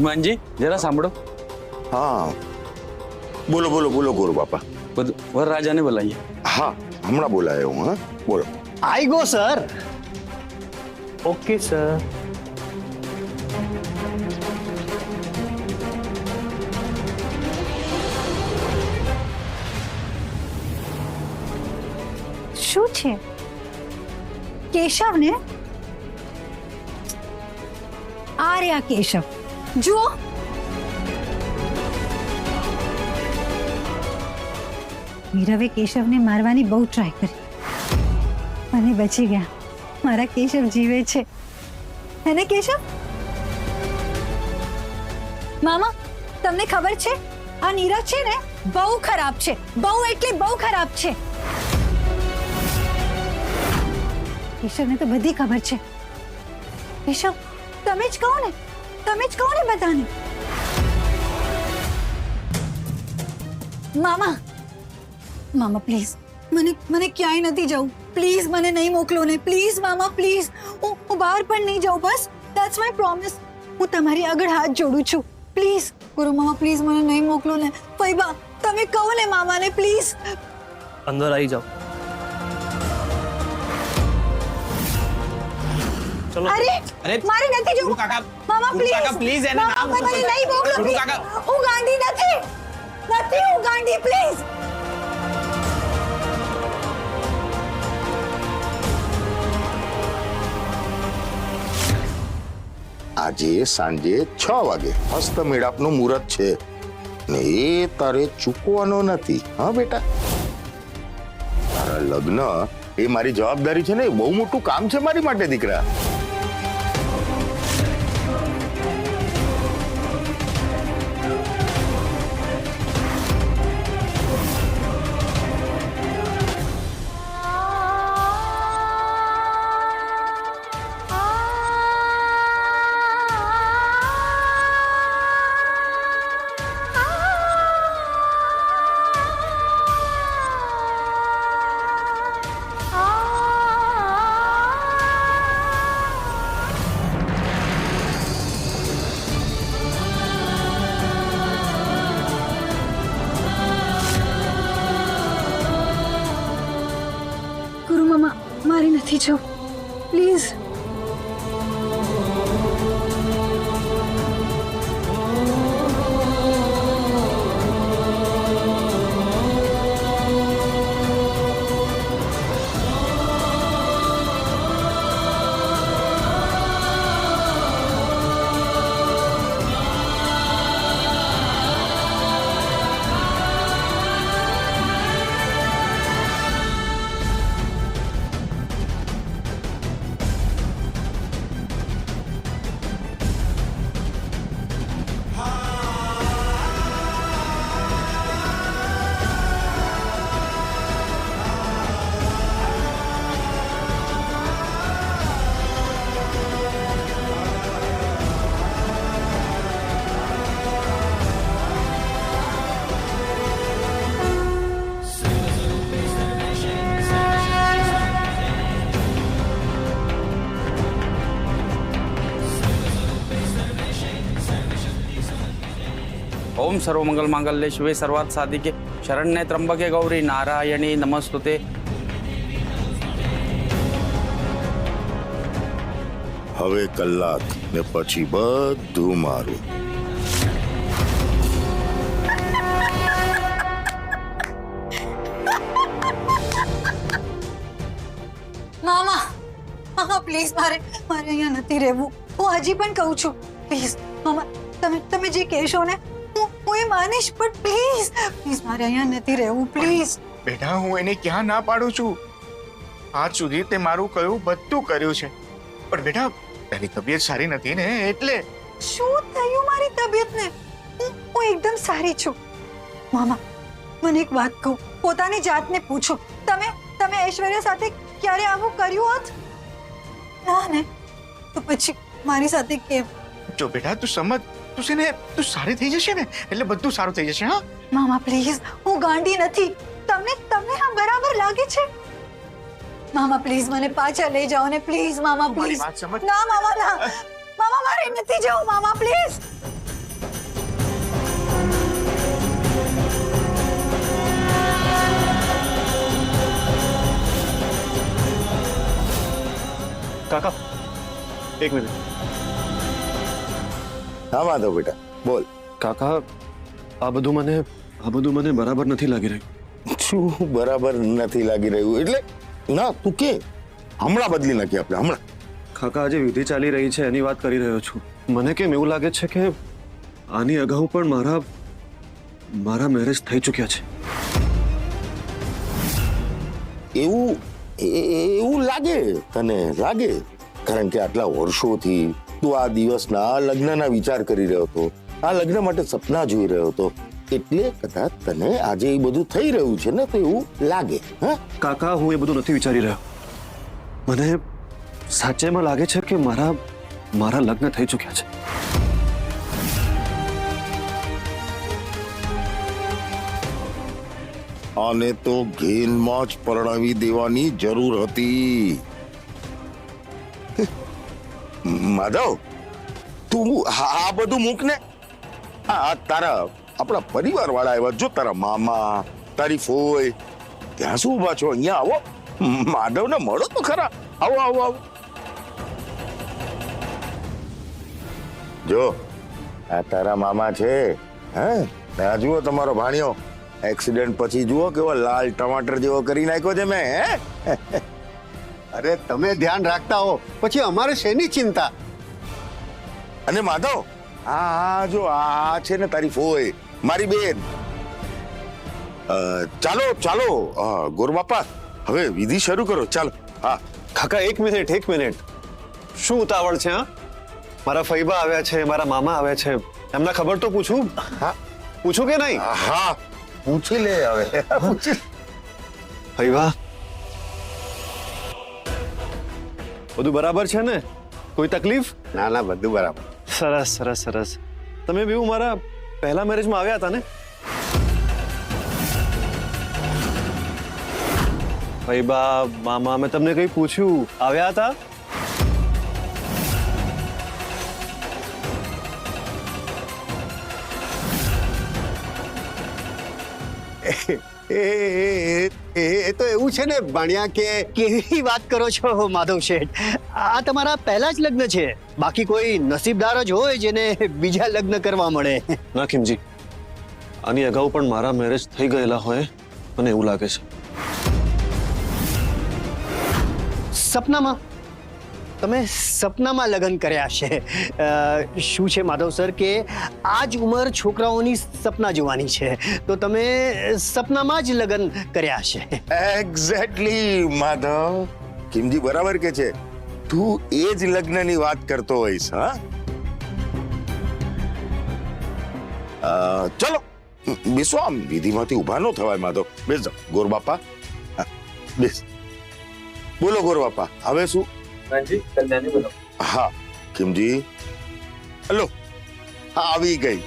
યજમાનજી જરા સાંભળો. हाँ बोलो बोलो बोलो गुरु बापा. વરરાજાને બોલાવીએ. हाँ हमारा बोलाया हूँ. हाँ बोलो. आई गो सर. Okay sir. શું છે કેશવ ને? આ રહ્યા કેશવ, જુઓ. મીરવે કેશવને મારવાની બહુ ટ્રાય કરી, મને બચી ગયા. મારા કેશવ જીવે છે. એને કેશવ મામા, તમને ખબર છે આ નીરજ છે ને બહુ ખરાબ છે, બહુ એટલે બહુ ખરાબ છે. કેશવને તો બધી ખબર છે. કેશવ તમે જ કહો ને, તમે જ કહો ને બધાને. મામા, મામા પ્લીઝ, મને ક્યાંય નથી જવું. પ્લીઝ મને નહીં મોકલો ને. પ્લીઝ મામા પ્લીઝ, હું બહાર પણ નહીં જાઉં. બસ ધેટ્સ માય પ્રોમિસ. હું તમારી આગળ હાથ જોડું છું. પ્લીઝ ગુરુ મામા, પ્લીઝ મને નહીં મોકલો ને. ફૈબા તમે કહો ને મામાને પ્લીઝ. अंदर आई जाओ. चलो. અરે અરે મારે નથી જવું. કાકા મામા પ્લીઝ, કાકા પ્લીઝ એને નામ મને નહીં મોકલો. કાકા હું ગાંડી નથી, હું ગાંડી. પ્લીઝ આજે સાંજે 6 વાગે મસ્ત મેળાપનું મુહૂર્ત છે ને એ તારે ચૂકવાનો નથી. હા બેટા, તારા લગ્ન એ મારી જવાબદારી છે ને. એ બહુ મોટું કામ છે મારી માટે દીકરા. ગુરુ મામા, મારે નથી જવું. પ્લીઝ. ઓમ સર્વમંગલ માંગલ્ય શિવે સર્વાર્થ સાધિકે શરણ્ય ત્રંબકે ગૌરી નારાયણી નમસ્તુતે. હવે કલાક ને પછી બધું મારું. મામા, મામા પ્લીઝ, મારે અહીંયા નથી રહેવું. હું હજી પણ કહું છું. પ્લીઝ મામા, તમે જે કહેશો ને હું એ માનીશ, પણ પ્લીઝ પ્લીઝ મારે અહીંયા નથી રહેવું. પ્લીઝ બેટા, હું એને ક્યાં ના પાડું છું? આજ સુધી તે મારું કહ્યું બધું કર્યું છે, પણ બેટા તારી તબિયત સારી નથી ને એટલે. શું થયું મારી તબિયતને? હું એકદમ સારી છું. મામા મને એક વાત કહું, પોતાની જાતને પૂછો. તમે ઐશ્વર્યા સાથે ક્યારે આવું કર્યું હોત? ના ને, તો પછી મારી સાથે કેમ? જો બેટા તું સમજ, તું છે ને તું સારી થઈ જશે ને એટલે બધું સારું થઈ જશે. હા મામા પ્લીઝ, હું ગાંડી નથી. તમને હા બરાબર લાગે છે? મામા પ્લીઝ મને પાછા લઈ જાઓ ને. પ્લીઝ મામા મારી પ્લીઝ. વાત સમજ. ના મામા ના, મામા મારે નથી જવું. મામા પ્લીઝ. કાકા એક મિનિટ. હા માધવ બેટા બોલ. કાકા આ બધું મને બરાબર નથી લાગી રહ્યું. શું બરાબર નથી લાગી રહ્યું એટલે? ના તું કે હમણાં બદલી નાખીએ આપણે હમણાં. કાકા આજે વિધિ ચાલી રહી છે એની વાત કરી રહ્યો છું. મને કેમ એવું લાગે છે કે આની અગાઉ પણ મારા મેરેજ થઈ ચૂક્યા છે. એવું લાગે તને? લાગે કારણ કે આટલા વર્ષોથી તું આ દિવસના લગ્નના વિચાર કરી રહ્યો હતો, આ લગ્ન માટે સપના જોઈ રહ્યો હતો, એટલે કદાચ તને આજે એ બધું થઈ રહ્યું છે ને તો એવું લાગે. હા કાકા હું એ બધું નથી વિચારી રહ્યો. મને સાચેમાં લાગે છે કે મારા લગ્ન થઈ ચૂક્યા છે. આને તો ઘેનમાં જ પરણાવી દેવાની જરૂર હતી. માધવ તું આ બધું મૂક ને. આ તારા આપણા પરિવાર વાળા આવ્યા, જો તારા મામા તારી ફોઈ ત્યાં શું ઉભા છો? અહીંયા આવો, માધવને મળો તો ખરા. આવો આવો આવો. જો આ તારા મામા છે. હા આ જુઓ તમારો ભાણિયો, એક્સિડન્ટ પછી જુઓ કેવો લાલ ટમાટર જેવો કરી નાખ્યો છે મેં. અરે તમે ધ્યાન રાખતા હો, પછી અમારે શેની ચિંતા? અને માધવ આ જો આ છે ને તારી ફોઈ, મારી બેન. ચાલો ચાલો ગોરબાપા હવે વિધિ શરૂ કરો. ચાલો. હા કાકા એક મિનિટ. શું ઉતાવળ છે? હા મારા ફઈબા આવ્યા છે, મારા મામા આવ્યા છે, એમના ખબર તો પૂછું. હા પૂછું કે નહીં? હા પૂછી લે હવે. પૂછી. ફઈબા બધું બરાબર છે ને? કોઈ તકલીફ? ના ના બધું બરાબર. સરસ. તમે બેઉ મારા પહેલા મેરેજમાં આવ્યા હતા ને? ફઈબા મામા મેં તમને કઈ પૂછ્યું, આવ્યા હતા? એ તો એવું છે ને ભાણિયા કે કેવી વાત કરો છો માધવ શેઠ? આ તમારા પહેલા જ લગ્ન છે. બાકી કોઈ નસીબદાર જ હોય જેને બીજા લગ્ન કરવા મળે. ના ખીમજી, આની અગાઉ પણ મારા મેરેજ થઈ ગયેલા હોય મને એવું લાગે છે. સપનામાં? તમે સપનામાં લગ્ન કર્યા છે? શું છે માધવ સર કે આ જ ઉંમર છોકરાઓની સપના જોવાની છે, તો તમે સપનામાં જ લગ્ન કર્યા છે. એક્ઝેક્ટલી માધવ, કિમજી બરાબર કે છે. તું એ જ લગ્નની વાત કરતો હોઈશ. હા ચલો બેસો. આમ વિધિમાંથી ઉભા ન થવાય માધવ. બેસ જાઓ ગોરબાપા. બેસ. બોલો ગોરબાપા હવે શું? હા કિમજી હલો. હા આવી ગઈ.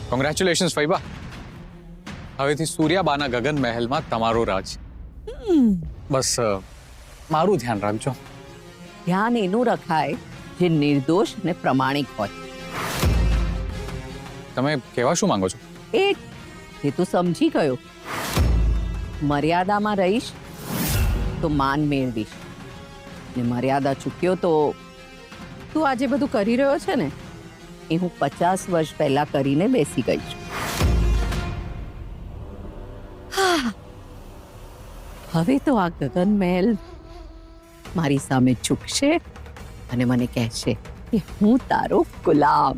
કોંગ્રેચ્યુલેશન્સ ફઈબા. હવેથી સૂર્યાબાના ગગન મહેલમાં તમારો રાજ. બસ મારું ધ્યાન રાખજો. ધ્યાન એનું રખાય જે નિર્દોષ અને પ્રમાણિક હોય. તમે કહેવા શું માંગો છો? એ તું સમજી ગયો. મર્યાદામાં રહીશ તો માન મેળવીશ, ને મર્યાદા ચૂક્યો તો તું આજે બધું કરી રહ્યો છે ને એ હું 50 વર્ષ પહેલા કરીને બેસી ગઈ છું. હવે તો આ ગગન મહેલ મારી સામે ઝૂકશે અને મને કહેશે કે હું તારો ગુલામ.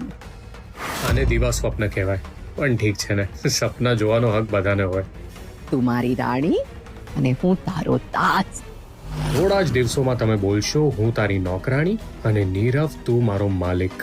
આને દીવા સ્વપ્ન કહેવાય, પણ ઠીક છે ને, સપના જોવાનો હક બધાને હોય. તું મારી રાણી અને હું તારો તાજ. થોડા જ દિવસોમાં તમે બોલશો હું તારી નોકરાણી અને નીરવ તું મારો માલિક.